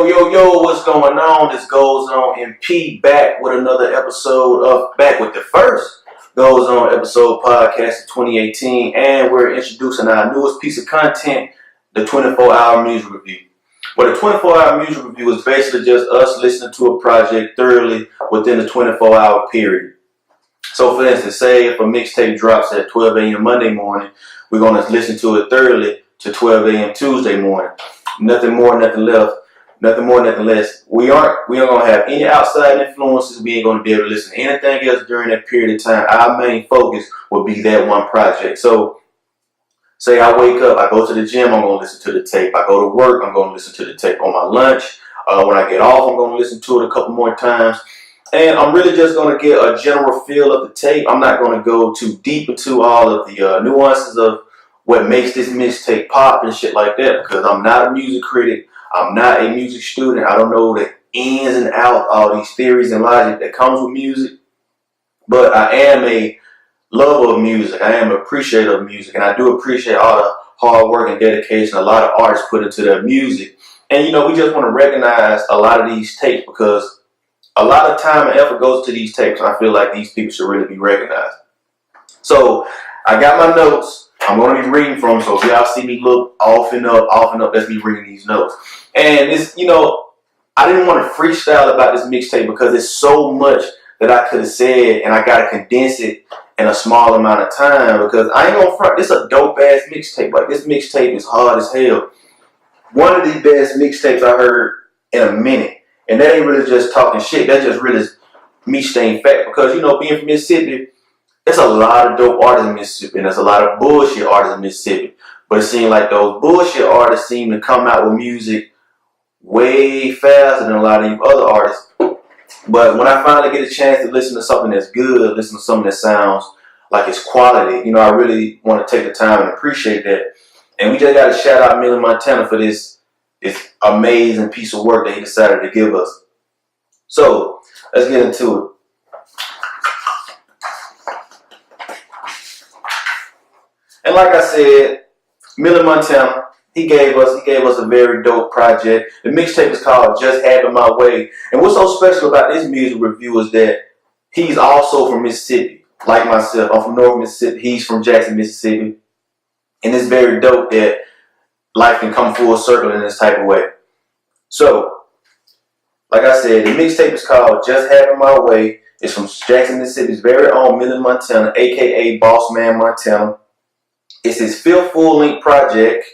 Yo, what's going on? This Goes On MP back with another episode of Back with the First Goes On episode podcast of 2018, and we're introducing our newest piece of content, the 24-hour music review. Well, the 24-hour music review is basically just us listening to a project thoroughly within the 24-hour period. So, for instance, say if a mixtape drops at 12 a.m. Monday morning, we're going to listen to it thoroughly to 12 a.m. Tuesday morning. Nothing more, nothing less. Nothing more, nothing less. We aren't going to have any outside influences. We ain't going to be able to listen to anything else during that period of time. Our main focus will be that one project. So, say I wake up, I go to the gym, I'm going to listen to the tape. I go to work, I'm going to listen to the tape. On my lunch, when I get off, I'm going to listen to it a couple more times. And I'm really just going to get a general feel of the tape. I'm not going to go too deep into all of the nuances of what makes this mixtape pop and shit like that, because I'm not a music critic. I'm not a music student. I don't know the ins and outs, all these theories and logic that comes with music. But I am a lover of music. I am an appreciator of music. And I do appreciate all the hard work and dedication a lot of artists put into their music. And, we just want to recognize a lot of these tapes, because a lot of time and effort goes to these tapes. And I feel like these people should really be recognized. So I got my notes. I'm going to be reading from them, so if y'all see me look off and up, that's me reading these notes. And this, I didn't want to freestyle about this mixtape because it's so much that I could have said, and I got to condense it in a small amount of time, because I ain't going to front. This is a dope-ass mixtape. Like, this mixtape is hard as hell. One of the best mixtapes I heard in a minute. And that ain't really just talking shit. That's just really me staying fact, because, being from Mississippi, there's a lot of dope artists in Mississippi, and there's a lot of bullshit artists in Mississippi. But it seems like those bullshit artists seem to come out with music way faster than a lot of these other artists. But when I finally get a chance to listen to something that's good, listen to something that sounds like it's quality, I really want to take the time and appreciate that. And we just got to shout out Milli Montana for this amazing piece of work that he decided to give us. So, let's get into it. And like I said, Milli Montana, he gave us a very dope project. The mixtape is called Just Having My Way. And what's so special about this music review is that he's also from Mississippi. Like myself, I'm from North Mississippi. He's from Jackson, Mississippi. And it's very dope that life can come full circle in this type of way. So, like I said, the mixtape is called Just Having My Way. It's from Jackson, Mississippi's very own Milli Montana, a.k.a. Boss Man Montana. It's his fifth full-length project.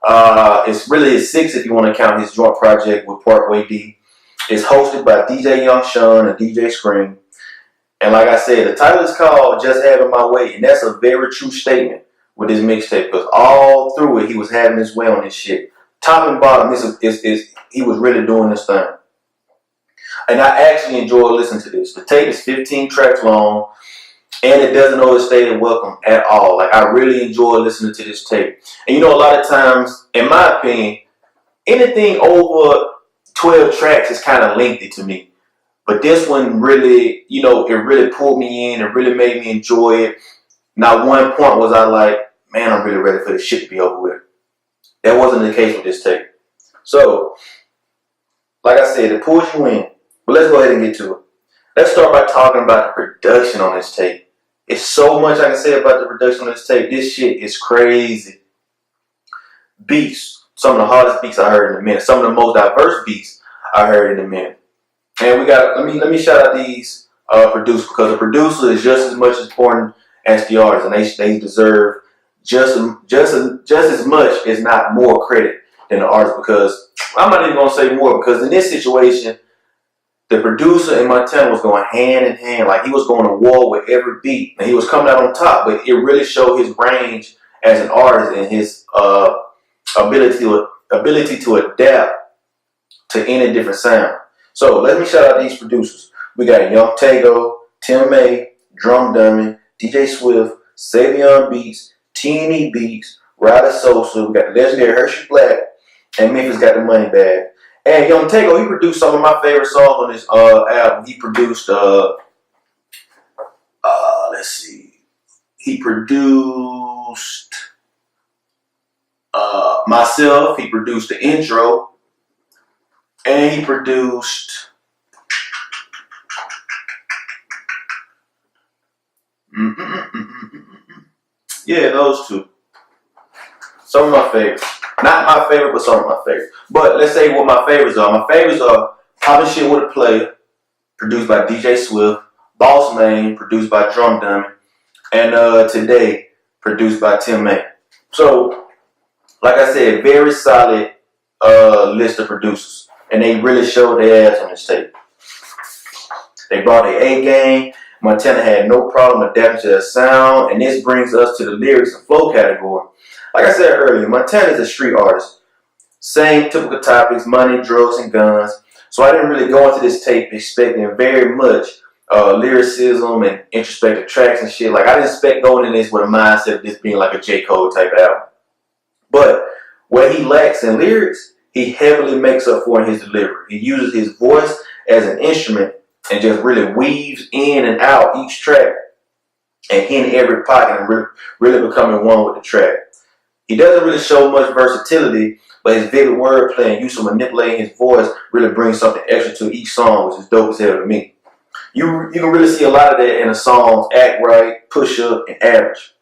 It's really his sixth if you want to count his joint project with Parkway D. It's hosted by DJ Young Sean and DJ Scream. And like I said, the title is called Just Having My Way. And that's a very true statement with this mixtape, because all through it, he was having his way on this shit. Top and bottom, he was really doing this thing. And I actually enjoy listening to this. The tape is 15 tracks long. And it doesn't overstay the welcome at all. Like, I really enjoy listening to this tape. And a lot of times, in my opinion, anything over 12 tracks is kind of lengthy to me. But this one really, it really pulled me in. It really made me enjoy it. Now, one point was I like, man, I'm really ready for this shit to be over with. That wasn't the case with this tape. So, like I said, it pulls you in. But let's go ahead and get to it. Let's start by talking about the production on this tape. It's so much I can say about the production on this tape. This shit is crazy. Beats. Some of the hardest beats I heard in a minute. Some of the most diverse beats I heard in a minute. And we got, let me shout out these producers, because the producer is just as much important as the artist, and they deserve just as much, if not more, credit than the artist. Because I'm not even gonna say more, because in this situation, the producer and Montana was going hand in hand. Like, he was going to war with every beat. And he was coming out on top. But it really showed his range as an artist and his ability to adapt to any different sound. So, let me shout out these producers. We got Young Tego, Tim May, Drum Dummy, DJ Swift, Savion Beats, Teeny Beats, Ryder Sosa. We got legendary Hershey Black, and Memphis Got the Money Bag. And Young Tego, he produced some of my favorite songs on this album. He produced, He produced Myself. He produced the intro. And he produced yeah, those two. Some of my favorites. Not my favorite, but some of my favorites. But let's say what my favorites are. My favorites are Poppin' Shit With A Player, produced by DJ Swift. Boss Man, produced by Drum Dummy. And Today, produced by Tim May. So, like I said, very solid list of producers. And they really showed their ass on this tape. They brought their A game. Montana had no problem adapting to their sound. And this brings us to the lyrics and flow category. Like I said earlier, Montana is a street artist. Same typical topics, money, drugs, and guns. So I didn't really go into this tape expecting very much lyricism and introspective tracks and shit. Like, I didn't expect going in this with a mindset of this being like a J. Cole type album. But where he lacks in lyrics, he heavily makes up for in his delivery. He uses his voice as an instrument and just really weaves in and out each track and hitting every pocket and really becoming one with the track. He doesn't really show much versatility, but his vivid wordplay and use of manipulating his voice really brings something extra to each song, which is dope as hell to me. You can really see a lot of that in the songs Act Right, Push Up, and Average.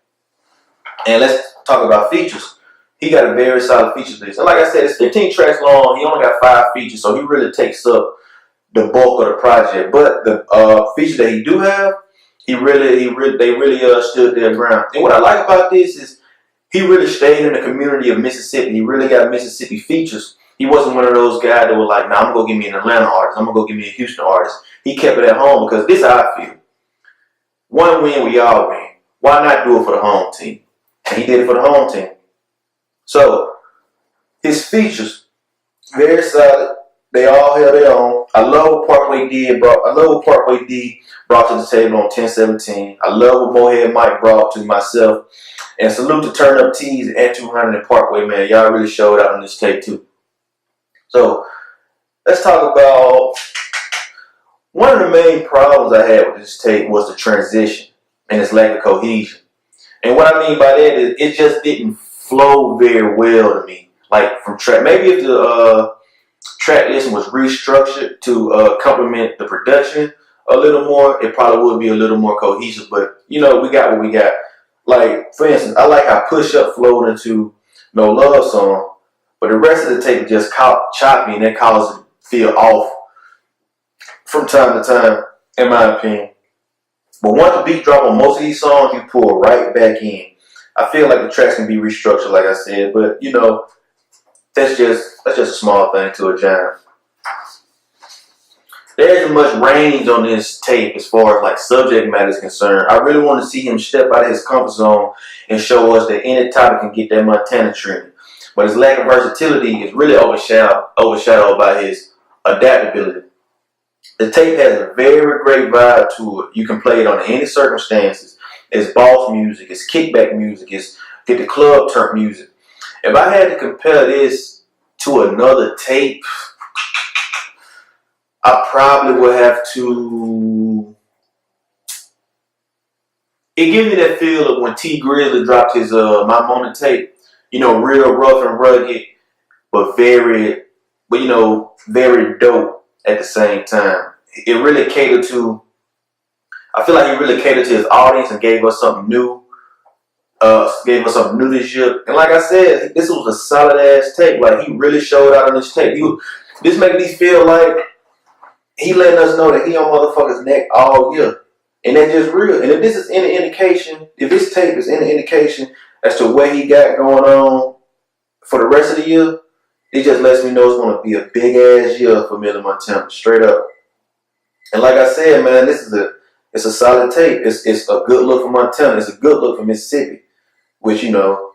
And let's talk about features. He got a very solid features list. And like I said, it's 15 tracks long. He only got 5 features, so he really takes up the bulk of the project. But the features that he do have, they really stood their ground. And what I like about this is he really stayed in the community of Mississippi. He really got Mississippi features. He wasn't one of those guys that were like, nah, I'm going to go give me an Atlanta artist. I'm going to go give me a Houston artist. He kept it at home because this is how I feel. One win, we all win. Why not do it for the home team? And he did it for the home team. So, his features, very solid. They all held their own. I love what Parkway D brought to the table on 1017. I love what Mohead Mike brought to myself. And salute to Turn Up Tees and 200 and Parkway, man. Y'all really showed out on this tape, too. So, let's talk about one of the main problems I had with this tape was the transition and its lack of cohesion. And what I mean by that is it just didn't flow very well to me. Like from track, maybe if the track listing was restructured to complement the production a little more, it probably would be a little more cohesive. But you know, we got what we got. Like for instance, I like how Push Up flowed into No Love Song, but the rest of the tape just choppy and that caused it to feel off from time to time, in my opinion. But once the beat drop on most of these songs, you pull right back in. I feel like the tracks can be restructured, like I said, but you know, that's just a small thing to a giant. There isn't much range on this tape as far as like subject matter is concerned. I really want to see him step out of his comfort zone and show us that any topic can get that Montana treatment. But his lack of versatility is really overshadowed by his adaptability. The tape has a very great vibe to it. You can play it under any circumstances. It's boss music, it's kickback music, it's get the club turn music. If I had to compare this to another tape, I probably would have to. It gives me that feel of when T Grizzly dropped his My Moment tape. You know, real rough and rugged, but very dope at the same time. It really catered to. I feel like he really catered to his audience and gave us something new. This year. And like I said, this was a solid ass tape. Like he really showed out on this tape. This made me feel like he letting us know that he on motherfuckers' neck all year. And that's just real. And if this is any indication, if this tape is any indication as to what he got going on for the rest of the year, it just lets me know it's going to be a big ass year for Milli Montana, straight up. And like I said, man, it's a solid tape. It's a good look for Montana. It's a good look for Mississippi, which you know,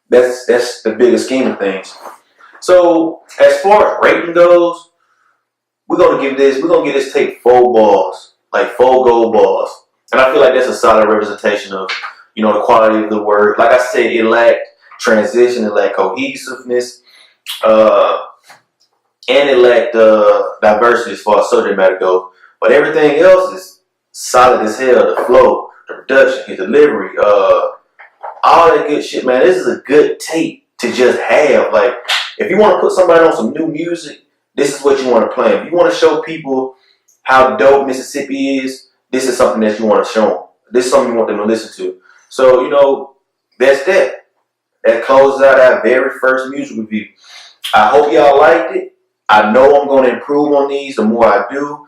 that's the bigger scheme of things. So as far as rating goes, we're gonna give this tape 4 balls, like 4 gold balls, and I feel like that's a solid representation of the quality of the work. Like I said, it lacked transition, it lacked cohesiveness, and it lacked diversity as far as subject matter goes. But everything else is solid as hell. The flow, the production, his delivery, all that good shit, man. This is a good tape to just have. Like, if you want to put somebody on some new music this is what you want to play. If you want to show people how dope Mississippi is, this is something that you want to show them. This is something you want them to listen to. So, you know, that's that. That closes out our very first music review. I hope y'all liked it. I know I'm going to improve on these the more I do.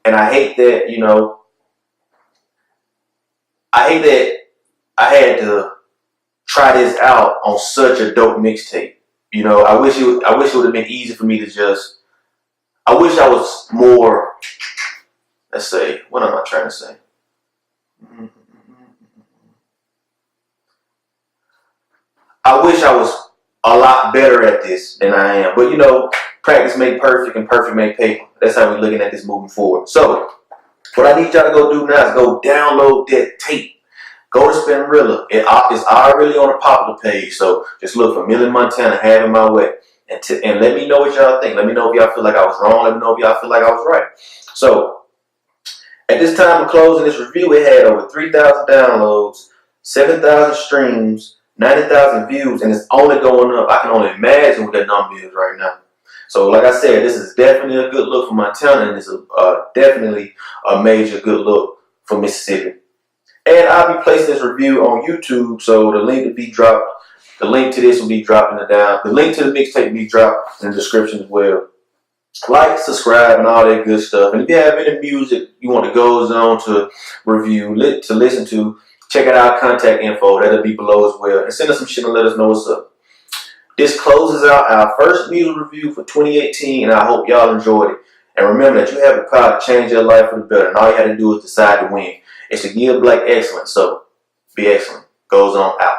And I hate that, you know, I had to try this out on such a dope mixtape. You know, I wish it would have been easy for me to just, I wish I was more, let's say, what am I trying to say? I wish I was a lot better at this than I am. But, you know, practice make perfect and perfect make paper. That's how we're looking at this moving forward. So, what I need y'all to go do now is go download that tape. Go to Spinrilla. It's already on the popular page. So, just look for Milli Montana, Having My Way. And let me know what y'all think. Let me know if y'all feel like I was wrong. Let me know if y'all feel like I was right. So, at this time of closing this review, it had over 3,000 downloads, 7,000 streams, 90,000 views, and it's only going up. I can only imagine what that number is right now. So, like I said, this is definitely a good look for Montana, and it's definitely a major good look for Mississippi. And I'll be placing this review on YouTube, so the link will be dropped. The link to this will be dropped in the down. The link to the mixtape will be dropped in the description as well. Like, subscribe, and all that good stuff. And if you have any music you want to go on to review, to listen to, check out our contact info. That'll be below as well. And send us some shit and let us know what's up. This closes out our first music review for 2018, and I hope y'all enjoyed it. And remember that you have the power to change your life for the better, and all you have to do is decide to win. It's to give black excellence, so be excellent. Goes on out.